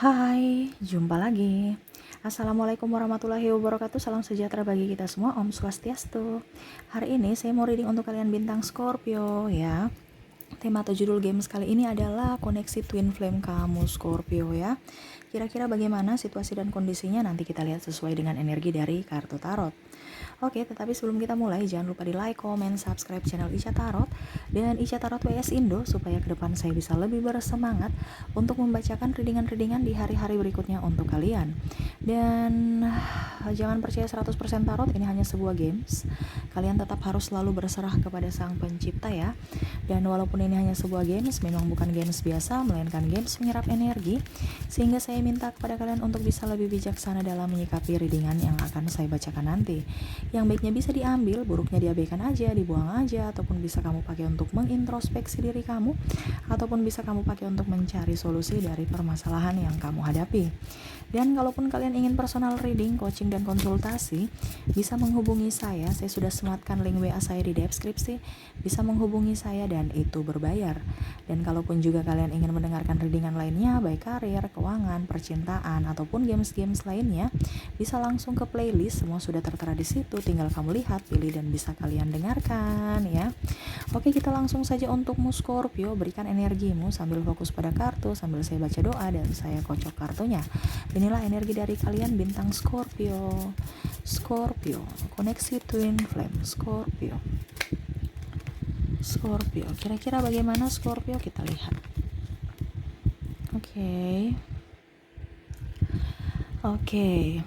Hai, jumpa lagi. Assalamualaikum warahmatullahi wabarakatuh. Salam sejahtera bagi kita semua. Om Swastiastu. Hari ini saya mau reading untuk kalian bintang Scorpio ya. Tema atau judul games kali ini adalah koneksi twin flame kamu Scorpio ya. Kira-kira bagaimana situasi dan kondisinya nanti kita lihat sesuai dengan energi dari kartu tarot. Oke, tetapi sebelum kita mulai jangan lupa di like, comment, subscribe channel Ica Tarot dan Ica Tarot WS Indo supaya ke depan saya bisa lebih bersemangat untuk membacakan readingan-readingan di hari-hari berikutnya untuk kalian. Dan jangan percaya 100% tarot, ini hanya sebuah games. Kalian tetap harus selalu berserah kepada Sang Pencipta ya. Dan walaupun ini hanya sebuah games, memang bukan games biasa, melainkan games menyerap energi, sehingga saya minta kepada kalian untuk bisa lebih bijaksana dalam menyikapi readingan yang akan saya bacakan nanti. Yang baiknya bisa diambil, buruknya diabaikan aja, dibuang aja, ataupun bisa kamu pakai untuk mengintrospeksi diri kamu, ataupun bisa kamu pakai untuk mencari solusi dari permasalahan yang kamu hadapi. Dan kalaupun kalian ingin personal reading, coaching, dan konsultasi, bisa menghubungi saya sudah sematkan link WA saya di deskripsi, bisa menghubungi saya dan itu berbayar. Dan kalaupun juga kalian ingin mendengarkan readingan lainnya, baik karir, keuangan, percintaan, ataupun games-games lainnya, bisa langsung ke playlist, semua sudah tertera di situ, tinggal kamu lihat, pilih, dan bisa kalian dengarkan ya. Oke, kita langsung saja untukmu Scorpio, berikan energimu sambil fokus pada kartu, sambil saya baca doa dan saya kocok kartunya. Inilah energi dari kalian bintang Scorpio. Scorpio, koneksi twin flame Scorpio. Scorpio, kira-kira bagaimana Scorpio? Kita lihat. Oke,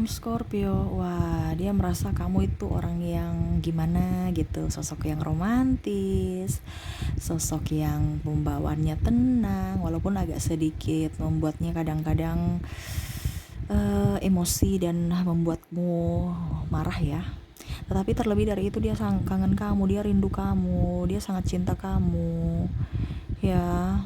Scorpio, wah dia merasa kamu itu orang yang gimana gitu, sosok yang romantis, sosok yang pembawaannya tenang, walaupun agak sedikit membuatnya kadang-kadang emosi dan membuatmu marah ya. Tetapi terlebih dari itu dia sangat kangen kamu, dia rindu kamu, dia sangat cinta kamu, ya.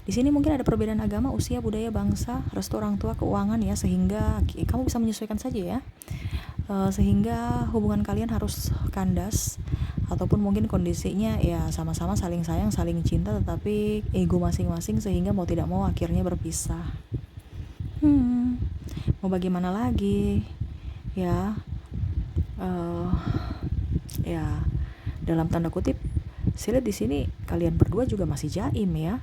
Di sini mungkin ada perbedaan agama, usia, budaya, bangsa, restu orang tua, keuangan ya, sehingga kamu bisa menyesuaikan saja ya. Sehingga hubungan kalian harus kandas, ataupun mungkin kondisinya ya sama-sama saling sayang, saling cinta, tetapi ego masing-masing sehingga mau tidak mau akhirnya berpisah. Mau bagaimana lagi ya? Ya dalam tanda kutip, saya lihat di sini kalian berdua juga masih jaim ya.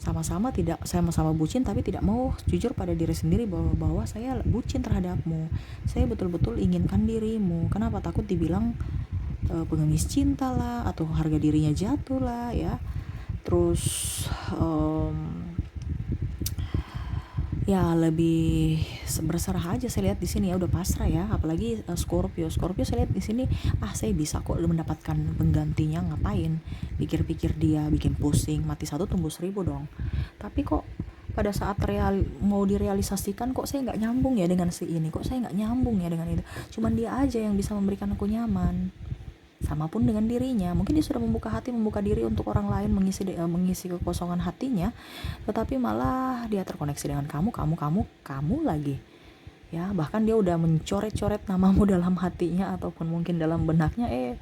Sama-sama bucin, tapi tidak mau jujur pada diri sendiri bahwa saya bucin terhadapmu, saya betul-betul inginkan dirimu. Kenapa? Takut dibilang pengemis cinta lah, atau harga dirinya jatuh lah ya. Terus ya lebih berserah aja saya lihat di sini ya, udah pasrah ya. Apalagi Scorpio saya lihat di sini, saya bisa kok mendapatkan penggantinya, ngapain pikir-pikir dia bikin pusing, mati satu tumbuh 1000 dong. Tapi kok pada saat mau direalisasikan, kok saya nggak nyambung ya dengan si ini, kok saya nggak nyambung ya dengan itu. Cuman dia aja yang bisa memberikan aku nyaman. Sama pun dengan dirinya, mungkin dia sudah membuka hati, membuka diri untuk orang lain, mengisi kekosongan hatinya, tetapi malah dia terkoneksi dengan kamu lagi ya. Bahkan dia udah mencoret-coret namamu dalam hatinya, ataupun mungkin dalam benaknya,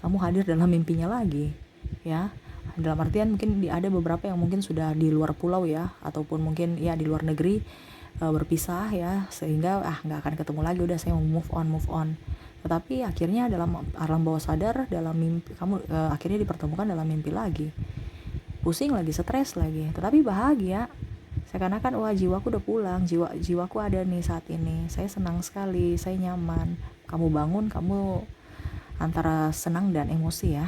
kamu hadir dalam mimpinya lagi ya. Dalam artian mungkin ada beberapa yang mungkin sudah di luar pulau ya, ataupun mungkin ya di luar negeri, berpisah ya, sehingga nggak akan ketemu lagi, udah saya mau move on. Tetapi akhirnya dalam alam bawah sadar, dalam mimpi kamu akhirnya dipertemukan dalam mimpi lagi. Pusing lagi, stres lagi, tetapi bahagia. Seakan-akan wah, jiwaku udah pulang, jiwaku ada nih saat ini. Saya senang sekali, saya nyaman. Kamu bangun, kamu antara senang dan emosi ya.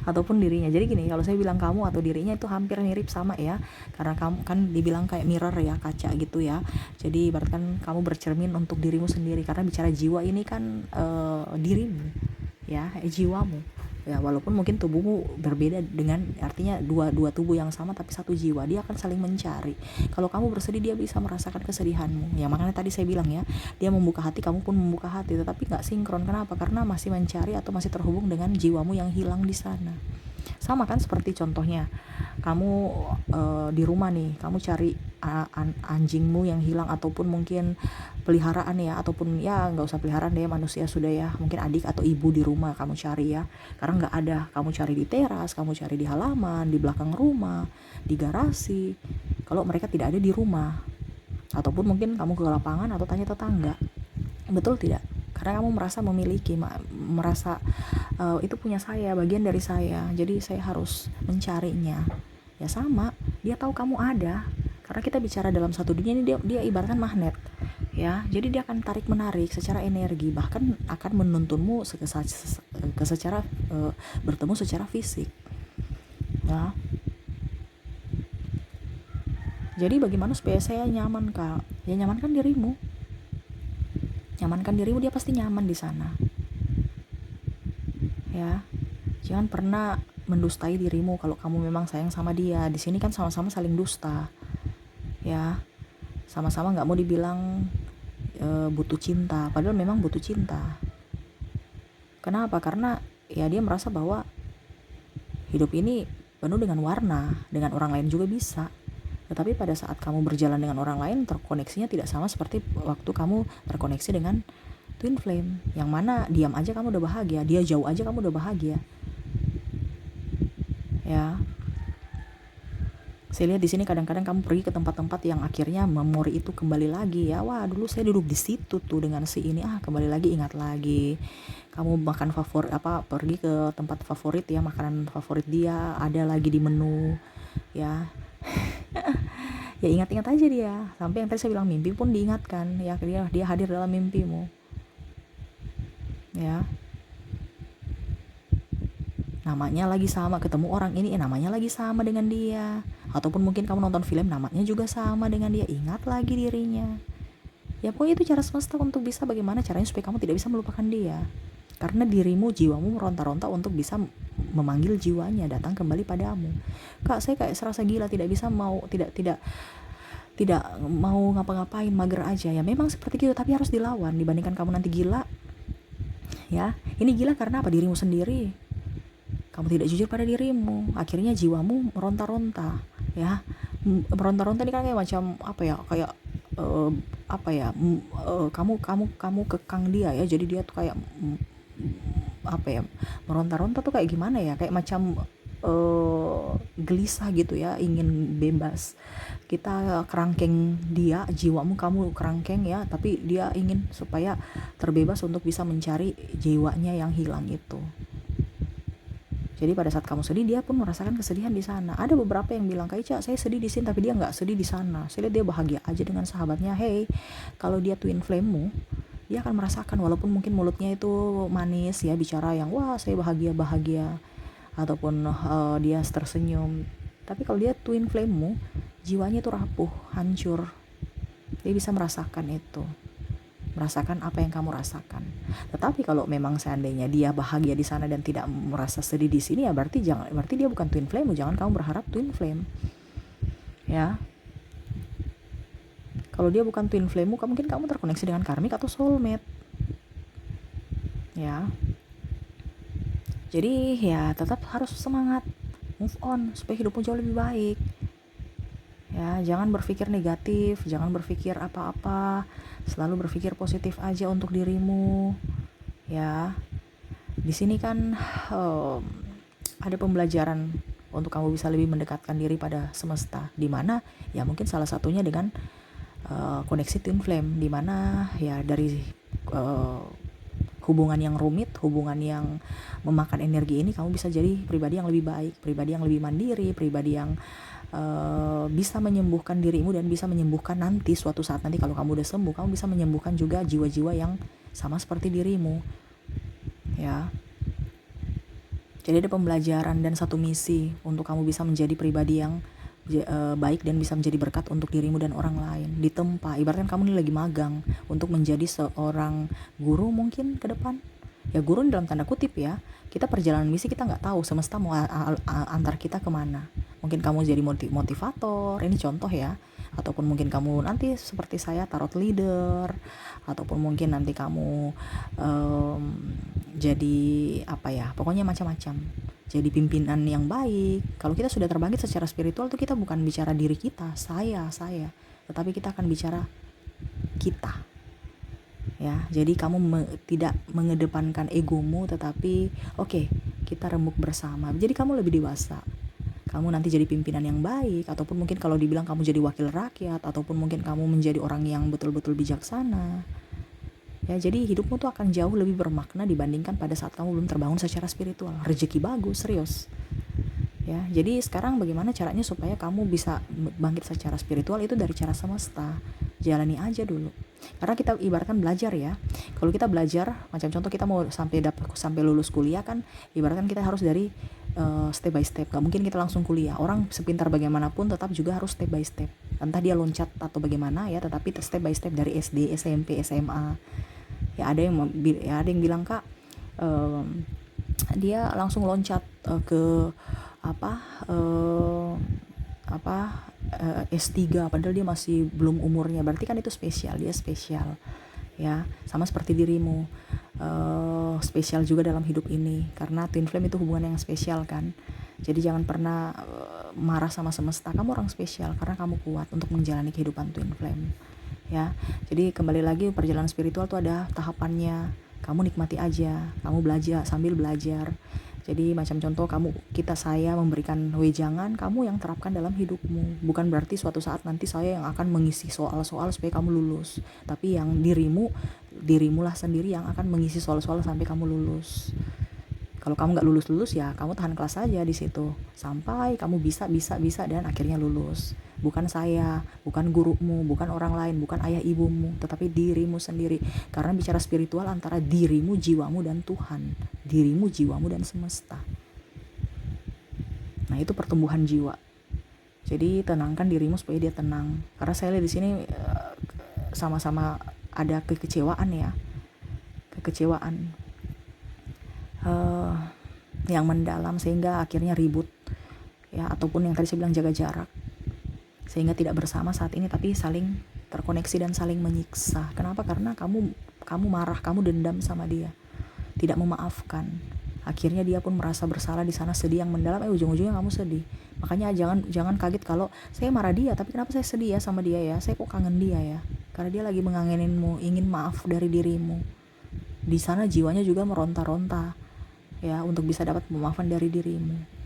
Ataupun dirinya. Jadi gini, kalau saya bilang kamu atau dirinya itu hampir mirip sama ya, karena kamu kan dibilang kayak mirror ya, kaca gitu ya. Jadi ibaratkan kamu bercermin untuk dirimu sendiri, karena bicara jiwa ini kan dirimu ya, jiwamu ya. Walaupun mungkin tubuhmu berbeda, dengan artinya dua tubuh yang sama tapi satu jiwa, dia akan saling mencari. Kalau kamu bersedih, dia bisa merasakan kesedihanmu ya. Makanya tadi saya bilang ya, dia membuka hati, kamu pun membuka hati, tetapi nggak sinkron. Kenapa? Karena masih mencari atau masih terhubung dengan jiwamu yang hilang di sana. Sama kan seperti contohnya kamu di rumah nih, kamu cari anjingmu yang hilang, ataupun mungkin peliharaan ya, ataupun ya nggak usah peliharaan deh, manusia sudah ya, mungkin adik atau ibu di rumah kamu cari ya, karena nggak ada, kamu cari di teras, kamu cari di halaman, di belakang rumah, di garasi, kalau mereka tidak ada di rumah. Ataupun mungkin kamu ke lapangan atau tanya tetangga. Betul tidak? Karena kamu merasa memiliki, merasa itu punya saya, bagian dari saya, jadi saya harus mencarinya. Ya sama, dia tahu kamu ada, karena kita bicara dalam satu dunia ini, dia ibaratkan magnet, ya. Jadi dia akan tarik menarik secara energi, bahkan akan menuntunmu secara bertemu secara fisik, ya. Jadi bagaimana supaya saya nyaman, Kak? Ya nyamankan dirimu. Nyamankan dirimu, dia pasti nyaman di sana. Ya. Jangan pernah mendustai dirimu kalau kamu memang sayang sama dia. Di sini kan sama-sama saling dusta. Ya. Sama-sama enggak mau dibilang butuh cinta, padahal memang butuh cinta. Kenapa? Karena ya dia merasa bahwa hidup ini penuh dengan warna, dengan orang lain juga bisa. Tetapi pada saat kamu berjalan dengan orang lain, terkoneksinya tidak sama seperti waktu kamu terkoneksi dengan twin flame, yang mana diam aja kamu udah bahagia, dia jauh aja kamu udah bahagia. Ya. Saya lihat di sini kadang-kadang kamu pergi ke tempat-tempat yang akhirnya memori itu kembali lagi, ya. Wah, dulu saya duduk di situ tuh dengan si ini, kembali lagi, ingat lagi. Kamu makan pergi ke tempat favorit, ya, makanan favorit dia ada lagi di menu, ya. Ya ingat-ingat aja dia, sampai yang tadi saya bilang mimpi pun diingatkan, ya, dia hadir dalam mimpimu, ya. Namanya lagi sama, ketemu orang ini namanya lagi sama dengan dia, ataupun mungkin kamu nonton film namanya juga sama dengan dia, ingat lagi dirinya. Ya pokoknya itu cara semesta untuk bisa bagaimana caranya supaya kamu tidak bisa melupakan dia, karena dirimu, jiwamu meronta-ronta untuk bisa memanggil jiwanya datang kembali padamu. Kak, saya kayak serasa gila, tidak mau ngapa-ngapain, mager aja. Ya memang seperti itu, tapi harus dilawan. Dibandingkan kamu nanti gila, ya, ini gila karena apa? Dirimu sendiri. Kamu tidak jujur pada dirimu, akhirnya jiwamu meronta-ronta, ya. Meronta-ronta ini kan kayak macam apa ya, kayak kamu kekang dia, ya. Jadi dia tuh kayak meronta-ronta tuh kayak gimana ya, kayak macam gelisah gitu, ya, ingin bebas. Kita kerangkeng dia, jiwamu kamu kerangkeng, ya, tapi dia ingin supaya terbebas untuk bisa mencari jiwanya yang hilang itu. Jadi pada saat kamu sedih, dia pun merasakan kesedihan di sana. Ada beberapa yang bilang, Kak Ica, saya sedih di sini, tapi dia nggak sedih di sana. Saya lihat dia bahagia aja dengan sahabatnya. Hey, kalau dia twin flame-mu, dia akan merasakan, walaupun mungkin mulutnya itu manis, ya, bicara yang wah saya bahagia, ataupun dia tersenyum. Tapi kalau dia twin flame-mu, jiwanya itu rapuh, hancur. Dia bisa merasakan itu. Merasakan apa yang kamu rasakan. Tetapi kalau memang seandainya dia bahagia di sana dan tidak merasa sedih di sini, ya berarti dia bukan twin flame. Jangan kamu berharap twin flame, ya. Kalau dia bukan twin flame, mungkin kamu terkoneksi dengan karmik atau soulmate, ya. Jadi ya tetap harus semangat, move on supaya hidupmu jauh lebih baik. Ya, jangan berpikir negatif, jangan berpikir apa-apa, selalu berpikir positif aja untuk dirimu, ya. Di sini kan ada pembelajaran untuk kamu bisa lebih mendekatkan diri pada semesta, di mana ya mungkin salah satunya dengan koneksi twin flame, di mana ya dari hubungan yang rumit, hubungan yang memakan energi ini, kamu bisa jadi pribadi yang lebih baik, pribadi yang lebih mandiri, pribadi yang bisa menyembuhkan dirimu dan bisa menyembuhkan nanti suatu saat nanti kalau kamu udah sembuh, kamu bisa menyembuhkan juga jiwa-jiwa yang sama seperti dirimu, ya. Jadi ada pembelajaran dan satu misi untuk kamu bisa menjadi pribadi yang baik dan bisa menjadi berkat untuk dirimu dan orang lain. Ditempa, ibaratkan kamu ini lagi magang untuk menjadi seorang guru mungkin ke depan. Ya guru dalam tanda kutip, ya. Kita perjalanan misi, kita nggak tahu semesta mau antar kita kemana. Mungkin kamu jadi motivator, ini contoh, ya. Ataupun mungkin kamu nanti seperti saya tarot leader, ataupun mungkin nanti kamu jadi apa ya, pokoknya macam-macam. Jadi pimpinan yang baik. Kalau kita sudah terbangkit secara spiritual tuh kita bukan bicara diri kita, saya, tetapi kita akan bicara kita. Ya, jadi kamu tidak mengedepankan egomu, tetapi oke, kita remuk bersama. Jadi kamu lebih dewasa. kamu nanti jadi pimpinan yang baik, ataupun mungkin kalau dibilang kamu jadi wakil rakyat, ataupun mungkin kamu menjadi orang yang betul-betul bijaksana. Ya, jadi hidupmu tuh akan jauh lebih bermakna dibandingkan pada saat kamu belum terbangun secara spiritual. Rezeki bagus, serius. Ya, jadi sekarang bagaimana caranya supaya kamu bisa bangkit secara spiritual, itu dari cara semesta. Jalani aja dulu. Karena kita ibaratkan belajar ya. Kalau kita belajar, macam contoh kita mau sampai lulus kuliah kan, ibaratkan kita harus dari step by step. Gak mungkin kita langsung kuliah. Orang sepintar bagaimanapun tetap juga harus step by step. Entah dia loncat atau bagaimana ya, tetapi step by step dari SD, SMP, SMA. Ya ada yang bilang, Kak, dia langsung loncat ke apa S3 padahal dia masih belum umurnya. Berarti kan itu spesial, dia spesial ya, sama seperti dirimu spesial juga dalam hidup ini, karena twin flame itu hubungan yang spesial kan. Jadi jangan pernah marah sama semesta, kamu orang spesial karena kamu kuat untuk menjalani kehidupan twin flame ya. Jadi kembali lagi, perjalanan spiritual tuh ada tahapannya, kamu nikmati aja, kamu belajar sambil belajar. Jadi macam contoh saya memberikan wejangan, kamu yang terapkan dalam hidupmu. Bukan berarti suatu saat nanti saya yang akan mengisi soal-soal supaya kamu lulus, tapi yang dirimulah sendiri yang akan mengisi soal-soal sampai kamu lulus. Kalau kamu nggak lulus ya kamu tahan kelas aja di situ sampai kamu bisa dan akhirnya lulus. Bukan saya, bukan gurumu, bukan orang lain, bukan ayah ibumu, tetapi dirimu sendiri. Karena bicara spiritual antara dirimu, jiwamu, dan Tuhan. Dirimu, jiwamu, dan semesta. Nah, itu pertumbuhan jiwa. Jadi tenangkan dirimu supaya dia tenang. Karena saya lihat di sini sama-sama ada kekecewaan ya, yang mendalam sehingga akhirnya ribut ya, ataupun yang tadi saya bilang jaga jarak sehingga tidak bersama saat ini tapi saling terkoneksi dan saling menyiksa. Kenapa? Karena kamu marah, kamu dendam sama dia, tidak memaafkan. Akhirnya dia pun merasa bersalah di sana, sedih yang mendalam. Ujung-ujungnya kamu sedih. Makanya jangan kaget kalau saya marah dia, tapi kenapa saya sedih ya sama dia ya? Saya kok kangen dia ya? Karena dia lagi mengangeninmu, ingin maaf dari dirimu. Di sana jiwanya juga meronta-ronta ya untuk bisa dapat pemaafan dari dirimu.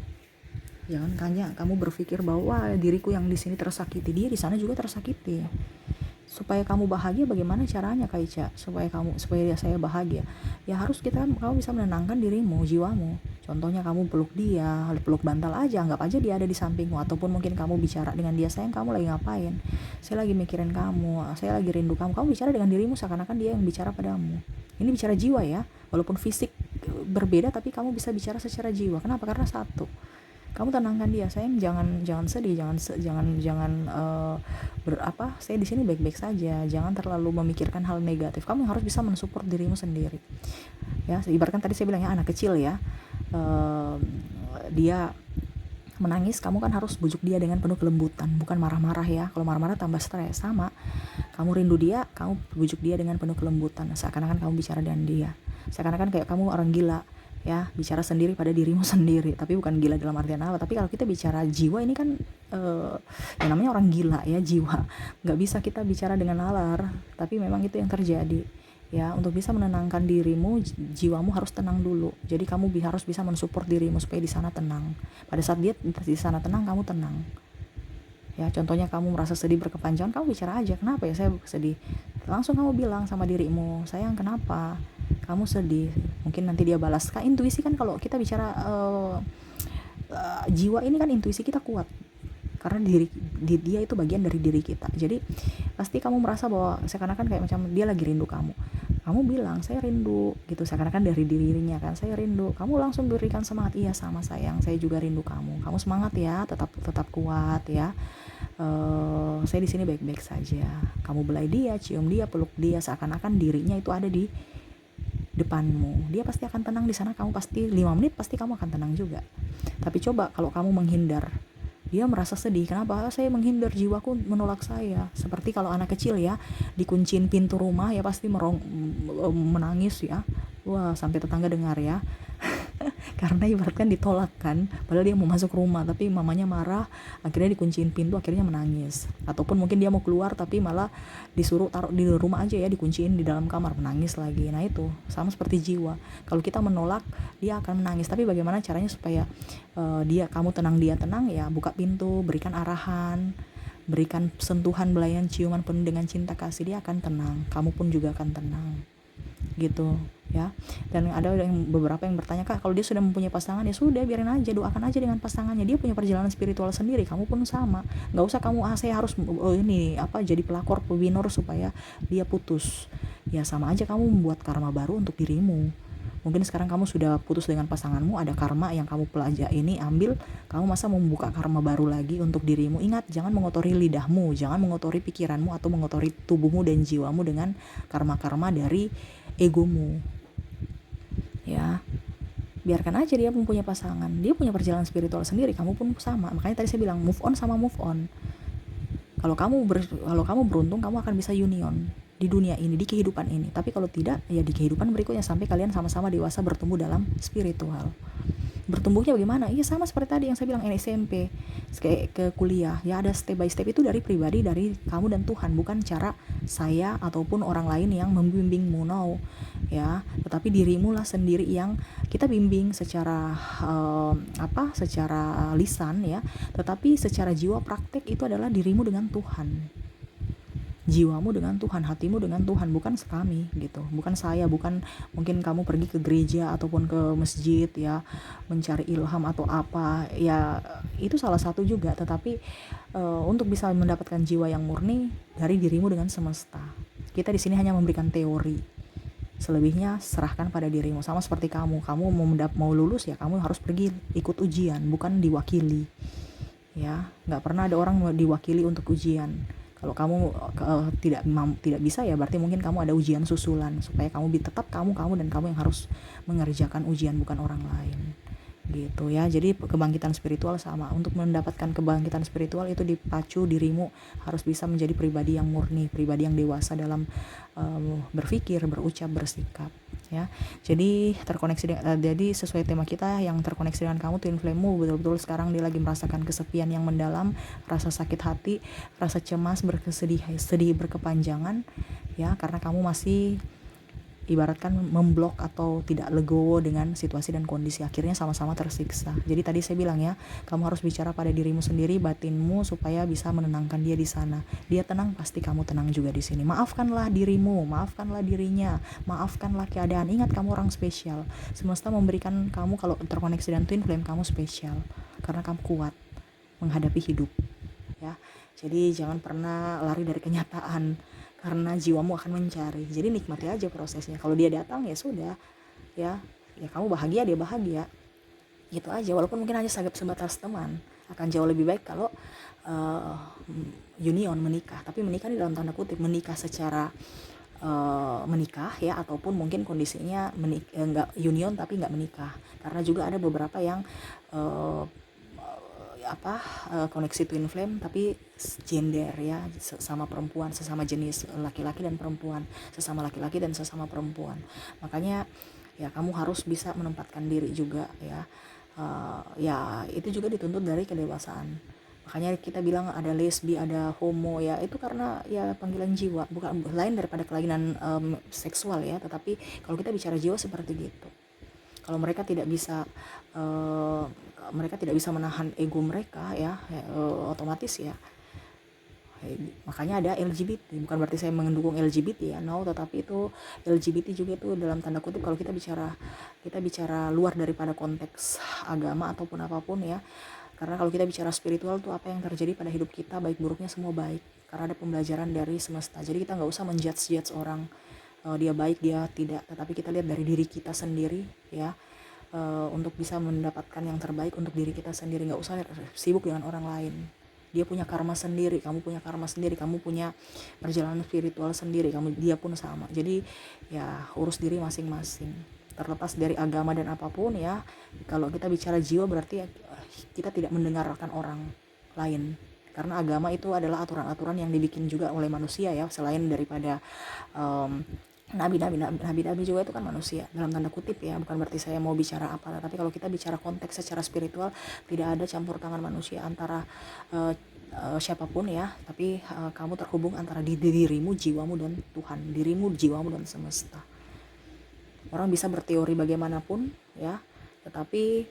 Jangan kamu berpikir bahwa diriku yang di sini tersakiti, dia di sana juga tersakiti. Supaya kamu bahagia, bagaimana caranya Kak Ica? Supaya saya bahagia, ya harus kamu bisa menenangkan dirimu, jiwamu. Contohnya kamu peluk bantal aja, anggap aja dia ada di sampingmu. Ataupun mungkin kamu bicara dengan dia, sayang kamu lagi ngapain? Saya lagi mikirin kamu, saya lagi rindu kamu. Kamu bicara dengan dirimu seakan-akan dia yang bicara padamu. Ini bicara jiwa ya, walaupun fisik berbeda tapi kamu bisa bicara secara jiwa. Kenapa? Karena satu. Kamu tenangkan dia, sayang jangan sedih, saya di sini baik-baik saja, jangan terlalu memikirkan hal negatif. Kamu harus bisa mensupport dirimu sendiri. Ya, ibaratkan tadi saya bilang ya, anak kecil ya, dia menangis, kamu kan harus bujuk dia dengan penuh kelembutan, bukan marah-marah ya. Kalau marah-marah tambah stres. Sama, kamu rindu dia, kamu bujuk dia dengan penuh kelembutan, seakan-akan kamu bicara dengan dia, seakan-akan kayak kamu orang gila ya, bicara sendiri pada dirimu sendiri. Tapi bukan gila dalam artian apa, tapi kalau kita bicara jiwa ini kan yang namanya orang gila ya, jiwa. Nggak bisa kita bicara dengan nalar, tapi memang itu yang terjadi ya. Untuk bisa menenangkan dirimu, jiwamu harus tenang dulu. Jadi kamu harus bisa mensupport dirimu supaya di sana tenang. Pada saat dia di sana tenang, kamu tenang ya. Contohnya kamu merasa sedih berkepanjangan, kamu bicara aja, kenapa ya saya sedih? Langsung kamu bilang sama dirimu, sayang kenapa kamu sedih? Mungkin nanti dia balas. Kak, intuisi kan kalau kita bicara jiwa ini kan intuisi kita kuat, karena dia itu bagian dari diri kita. Jadi pasti kamu merasa bahwa seakan-akan kayak macam dia lagi rindu kamu bilang saya rindu gitu, seakan-akan dari dirinya kan, saya rindu. Kamu langsung berikan semangat, iya sama sayang, saya juga rindu kamu semangat ya, tetap kuat ya. Saya di sini baik-baik saja. Kamu belai dia, cium dia, peluk dia, seakan-akan dirinya itu ada di depanmu. Dia pasti akan tenang di sana. Kamu pasti 5 menit pasti kamu akan tenang juga. Tapi coba kalau kamu menghindar, dia merasa sedih. Kenapa? Saya menghindar, jiwaku menolak saya. Seperti kalau anak kecil ya, dikunciin pintu rumah ya pasti menangis ya. Wah, sampai tetangga dengar ya. karena ibaratkan ditolak kan, padahal dia mau masuk rumah tapi mamanya marah, akhirnya dikunciin pintu, akhirnya menangis. Ataupun mungkin dia mau keluar tapi malah disuruh taruh di rumah aja ya, dikunciin di dalam kamar, menangis lagi. Nah itu sama seperti jiwa, kalau kita menolak dia akan menangis. Tapi bagaimana caranya supaya kamu tenang, dia tenang? Ya buka pintu, berikan arahan, berikan sentuhan, belayan, ciuman penuh dengan cinta kasih, dia akan tenang, kamu pun juga akan tenang gitu ya. Dan ada beberapa yang bertanya, Kak, kalau dia sudah mempunyai pasangan, ya sudah, biarin aja, doakan aja dengan pasangannya, dia punya perjalanan spiritual sendiri, kamu pun sama. Nggak usah kamu saya harus jadi pelakor pewinor supaya dia putus. Ya sama aja kamu membuat karma baru untuk dirimu. Mungkin sekarang kamu sudah putus dengan pasanganmu, ada karma yang kamu pelajari, ini ambil, kamu masa membuka karma baru lagi untuk dirimu. Ingat, jangan mengotori lidahmu, jangan mengotori pikiranmu atau mengotori tubuhmu dan jiwamu dengan karma-karma dari egomu. Ya, biarkan aja dia mempunyai pasangan, dia punya perjalanan spiritual sendiri, kamu pun sama. Makanya tadi saya bilang move on sama move on. Kalau kamu beruntung, kamu akan bisa union di dunia ini, di kehidupan ini. Tapi kalau tidak, ya di kehidupan berikutnya, sampai kalian sama-sama dewasa bertumbuh dalam spiritual. Bertumbuhnya bagaimana? Iya sama seperti tadi yang saya bilang, SMP ke kuliah, ya ada step by step, itu dari pribadi, dari kamu dan Tuhan, bukan cara saya ataupun orang lain yang membimbingmu, no ya, tetapi dirimu lah sendiri yang kita bimbing secara secara lisan ya, tetapi secara jiwa praktek itu adalah dirimu dengan Tuhan, jiwamu dengan Tuhan, hatimu dengan Tuhan, bukan kami gitu, bukan saya, bukan mungkin kamu pergi ke gereja ataupun ke masjid ya mencari ilham atau apa ya, itu salah satu juga, tetapi untuk bisa mendapatkan jiwa yang murni dari dirimu dengan semesta. Kita di sini hanya memberikan teori, selebihnya serahkan pada dirimu. Sama seperti kamu mau lulus ya, kamu harus pergi ikut ujian, bukan diwakili ya. Nggak pernah ada orang diwakili untuk ujian. Kalau kamu tidak bisa, ya berarti mungkin kamu ada ujian susulan supaya kamu tetap kamu dan kamu yang harus mengerjakan ujian, bukan orang lain gitu ya. Jadi kebangkitan spiritual sama, untuk mendapatkan kebangkitan spiritual itu dipacu dirimu harus bisa menjadi pribadi yang murni, pribadi yang dewasa dalam berpikir, berucap, bersikap ya. Jadi jadi sesuai tema kita yang terkoneksi dengan kamu, twin flame-mu betul-betul sekarang dia lagi merasakan kesepian yang mendalam, rasa sakit hati, rasa cemas, sedih berkepanjangan ya, karena kamu masih ibaratkan memblok atau tidak legowo dengan situasi dan kondisi, akhirnya sama-sama tersiksa. Jadi tadi saya bilang ya, kamu harus bicara pada dirimu sendiri, batinmu, supaya bisa menenangkan dia di sana. Dia tenang, pasti kamu tenang juga di sini. Maafkanlah dirimu, maafkanlah dirinya, maafkanlah keadaan. Ingat, kamu orang spesial. Semesta memberikan kamu, kalau terkoneksi dengan twin flame, kamu spesial karena kamu kuat menghadapi hidup ya. Jadi jangan pernah lari dari kenyataan, karena jiwamu akan mencari. Jadi nikmati aja prosesnya. Kalau dia datang ya sudah ya kamu bahagia, dia bahagia, gitu aja. Walaupun mungkin hanya sebatas teman, akan jauh lebih baik kalau union, menikah. Tapi menikah di dalam tanda kutip, menikah secara menikah ya, ataupun mungkin kondisinya enggak union tapi enggak menikah. Karena juga ada beberapa yang koneksi twin flame tapi gender ya, sama perempuan, sesama jenis laki-laki dan perempuan, sesama laki-laki dan sesama perempuan. Makanya ya kamu harus bisa menempatkan diri juga ya. Ya itu juga dituntut dari kedewasaan. Makanya kita bilang ada lesbi, ada homo ya, itu karena ya panggilan jiwa, bukan lain daripada kelainan seksual ya. Tetapi kalau kita bicara jiwa seperti gitu, kalau mereka tidak bisa menahan ego mereka ya, otomatis ya. Makanya ada LGBT, bukan berarti saya mendukung LGBT ya, no, tetapi itu LGBT juga itu dalam tanda kutip kalau kita bicara luar daripada konteks agama ataupun apapun ya. Karena kalau kita bicara spiritual tuh apa yang terjadi pada hidup kita, baik buruknya semua baik, karena ada pembelajaran dari semesta. Jadi kita nggak usah menjudge orang, dia baik dia tidak, tetapi kita lihat dari diri kita sendiri ya, untuk bisa mendapatkan yang terbaik untuk diri kita sendiri. Nggak usah sibuk dengan orang lain. Dia punya karma sendiri, kamu punya karma sendiri, kamu punya perjalanan spiritual sendiri, dia pun sama. Jadi ya urus diri masing-masing, terlepas dari agama dan apapun ya. Kalau kita bicara jiwa berarti kita tidak mendengarkan orang lain, karena agama itu adalah aturan-aturan yang dibikin juga oleh manusia ya, selain daripada Nabi-nabi juga itu kan manusia dalam tanda kutip ya, bukan berarti saya mau bicara apa, tapi kalau kita bicara konteks secara spiritual, tidak ada campur tangan manusia antara siapapun ya, tapi kamu terhubung antara dirimu, jiwamu dan Tuhan, dirimu, jiwamu dan semesta. Orang bisa berteori bagaimanapun ya, tetapi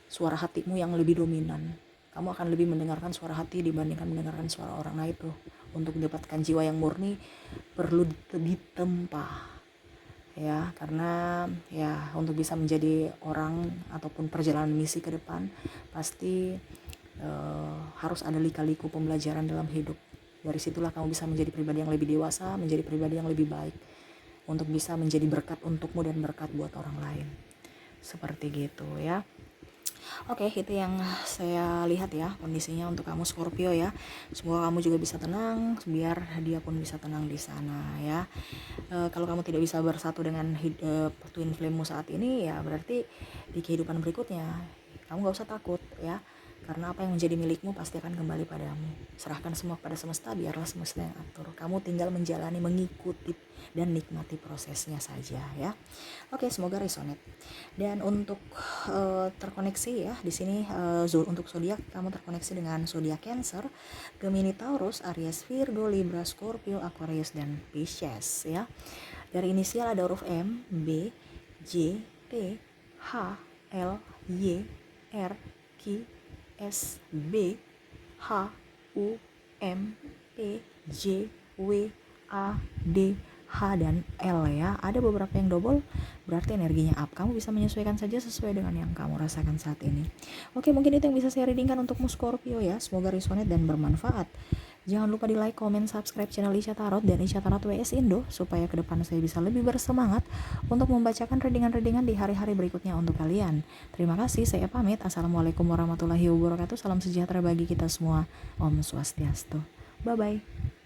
suara hatimu yang lebih dominan. Kamu akan lebih mendengarkan suara hati dibandingkan mendengarkan suara orang. Nah itu, untuk mendapatkan jiwa yang murni perlu ditempa ya, karena ya untuk bisa menjadi orang ataupun perjalanan misi ke depan pasti harus ada lika-liku pembelajaran dalam hidup. Dari situlah kamu bisa menjadi pribadi yang lebih dewasa, menjadi pribadi yang lebih baik, untuk bisa menjadi berkat untukmu dan berkat buat orang lain. Seperti gitu ya. Oke, itu yang saya lihat ya kondisinya untuk kamu Scorpio ya. Semoga kamu juga bisa tenang, biar dia pun bisa tenang di sana ya. Kalau kamu tidak bisa bersatu dengan twin flame-mu saat ini, ya berarti di kehidupan berikutnya kamu gak usah takut ya. Karena apa yang menjadi milikmu pasti akan kembali padamu. Serahkan semua kepada semesta, biarlah semesta yang atur. Kamu tinggal menjalani, mengikuti, dan nikmati prosesnya saja ya. Oke, semoga resonate. Dan untuk terkoneksi ya, di sini untuk zodiak kamu terkoneksi dengan zodiak Cancer, Gemini, Taurus, Aries, Virgo, Libra, Scorpio, Aquarius, dan Pisces ya. Dari inisial ada huruf M, B, J, T, H, L, Y, R, Q, S, B, H, U, M, P, J, W, A, D, H, dan L ya. Ada beberapa yang double, berarti energinya up. Kamu bisa menyesuaikan saja sesuai dengan yang kamu rasakan saat ini. Oke, mungkin itu yang bisa saya readingkan untukmu Scorpio ya. Semoga resonate dan bermanfaat. Jangan lupa di like, comment, subscribe channel Isya Tarot dan Isya Tarot WS Indo, supaya ke depan saya bisa lebih bersemangat untuk membacakan readingan-readingan di hari-hari berikutnya untuk kalian. Terima kasih, saya pamit. Assalamualaikum warahmatullahi wabarakatuh. Salam sejahtera bagi kita semua. Om Swastiastu. Bye-bye.